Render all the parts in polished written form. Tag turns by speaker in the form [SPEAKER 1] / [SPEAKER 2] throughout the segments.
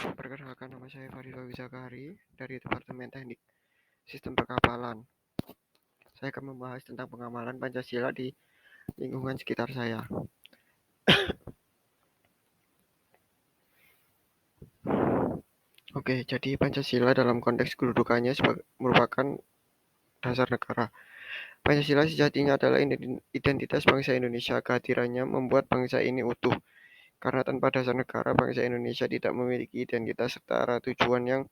[SPEAKER 1] Perkenalkan, nama saya Farid Zakari dari Departemen Teknik Sistem Perkapalan. Saya akan membahas tentang pengamalan Pancasila di lingkungan sekitar saya. Oke, jadi Pancasila dalam konteks kedudukannya merupakan dasar negara. Pancasila sejatinya adalah identitas bangsa Indonesia. Kehadirannya membuat bangsa ini utuh. Karena tanpa dasar negara, bangsa Indonesia tidak memiliki identitas serta arah tujuan yang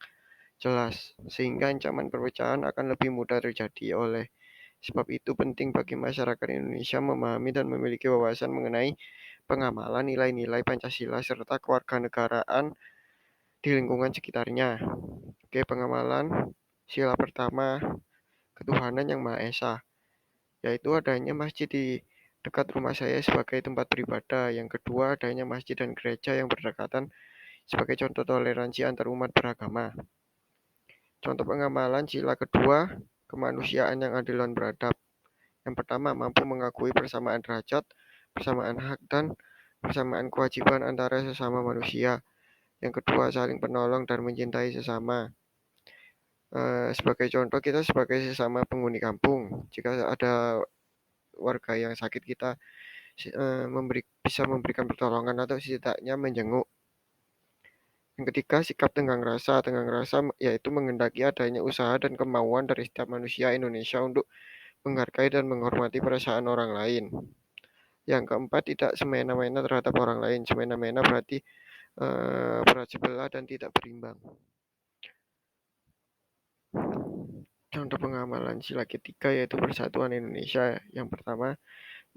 [SPEAKER 1] jelas, sehingga ancaman perpecahan akan lebih mudah terjadi. Oleh sebab itu penting bagi masyarakat Indonesia memahami dan memiliki wawasan mengenai pengamalan nilai-nilai Pancasila serta kewarganegaraan di lingkungan sekitarnya. Oke, pengamalan sila pertama, ketuhanan yang Maha Esa, yaitu adanya masjid di dekat rumah saya sebagai tempat beribadah. Yang kedua, adanya masjid dan gereja yang berdekatan sebagai contoh toleransi antar umat beragama. Contoh pengamalan sila kedua, kemanusiaan yang adil dan beradab. Yang pertama, mampu mengakui persamaan derajat, persamaan hak, dan persamaan kewajiban antara sesama manusia. Yang kedua, saling penolong dan mencintai sesama. Sebagai contoh, kita sebagai sesama penghuni kampung, jika ada warga yang sakit, kita bisa memberikan pertolongan atau setidaknya menjenguk. Yang ketiga, sikap tenggang rasa. Tenggang rasa yaitu menghendaki adanya usaha dan kemauan dari setiap manusia Indonesia untuk menghargai dan menghormati perasaan orang lain. Yang keempat, tidak semena-mena terhadap orang lain. Semena-mena berarti berat sebelah dan tidak berimbang. Contoh pengamalan sila ketiga yaitu persatuan Indonesia. Yang pertama,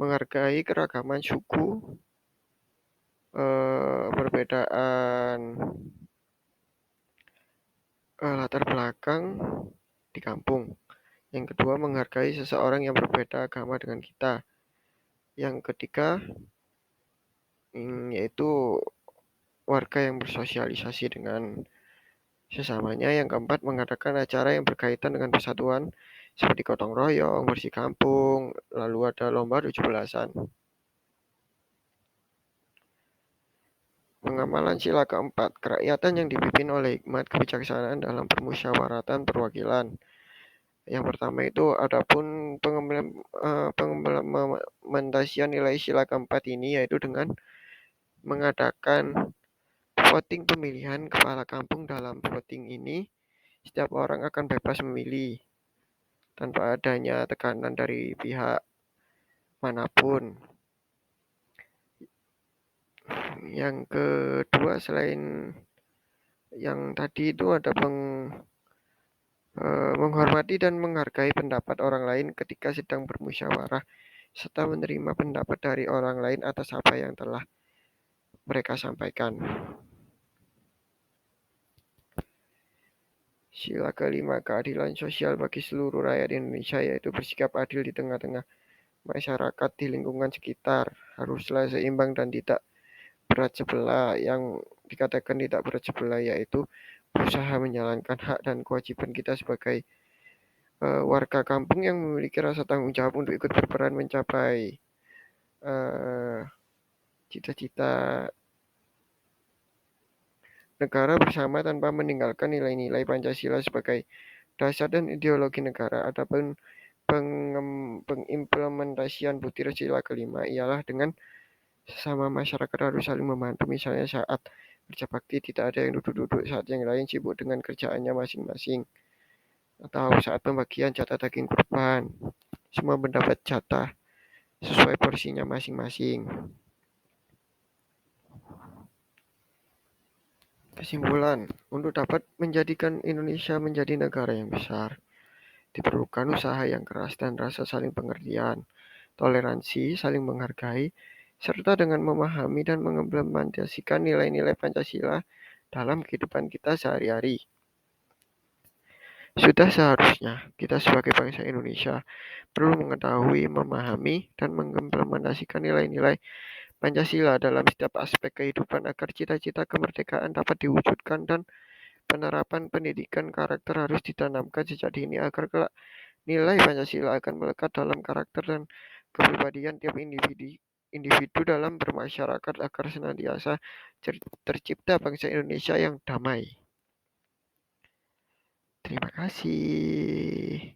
[SPEAKER 1] menghargai keragaman suku, perbedaan latar belakang di kampung. Yang kedua, menghargai seseorang yang berbeda agama dengan kita. Yang ketiga, yaitu warga yang bersosialisasi dengan sesamanya. Yang keempat, mengadakan acara yang berkaitan dengan persatuan seperti gotong royong, bersih kampung, lalu ada lomba 17-an. Pengamalan sila keempat, kerakyatan yang dipimpin oleh hikmat kebijaksanaan dalam permusyawaratan perwakilan. Yang pertama itu adapun pengimplementasian nilai sila keempat ini yaitu dengan mengadakan voting pemilihan kepala kampung. Dalam voting ini setiap orang akan bebas memilih tanpa adanya tekanan dari pihak manapun. Yang kedua, selain yang tadi itu ada menghormati dan menghargai pendapat orang lain ketika sedang bermusyawarah, serta menerima pendapat dari orang lain atas apa yang telah mereka sampaikan. Sila kelima, keadilan sosial bagi seluruh rakyat Indonesia, yaitu bersikap adil di tengah-tengah masyarakat di lingkungan sekitar, haruslah seimbang dan tidak berat sebelah. Yang dikatakan tidak berat sebelah yaitu berusaha menjalankan hak dan kewajiban kita sebagai warga kampung yang memiliki rasa tanggung jawab untuk ikut berperan mencapai cita-cita negara bersama tanpa meninggalkan nilai-nilai Pancasila sebagai dasar dan ideologi negara. Adapun pengimplementasian butir sila kelima ialah dengan sesama masyarakat harus saling membantu. Misalnya saat kerja bakti tidak ada yang duduk-duduk saat yang lain sibuk dengan kerjaannya masing-masing. Atau saat pembagian jatah daging kurban, semua mendapat jatah sesuai porsinya masing-masing. Kesimpulan, untuk dapat menjadikan Indonesia menjadi negara yang besar, diperlukan usaha yang keras dan rasa saling pengertian, toleransi, saling menghargai, serta dengan memahami dan mengimplementasikan nilai-nilai Pancasila dalam kehidupan kita sehari-hari. Sudah seharusnya kita sebagai bangsa Indonesia perlu mengetahui, memahami, dan mengimplementasikan nilai-nilai Pancasila dalam setiap aspek kehidupan agar cita-cita kemerdekaan dapat diwujudkan, dan penerapan pendidikan karakter harus ditanamkan sejak dini agar kelak nilai Pancasila akan melekat dalam karakter dan kepribadian tiap individu individu dalam bermasyarakat agar senantiasa tercipta bangsa Indonesia yang damai. Terima kasih.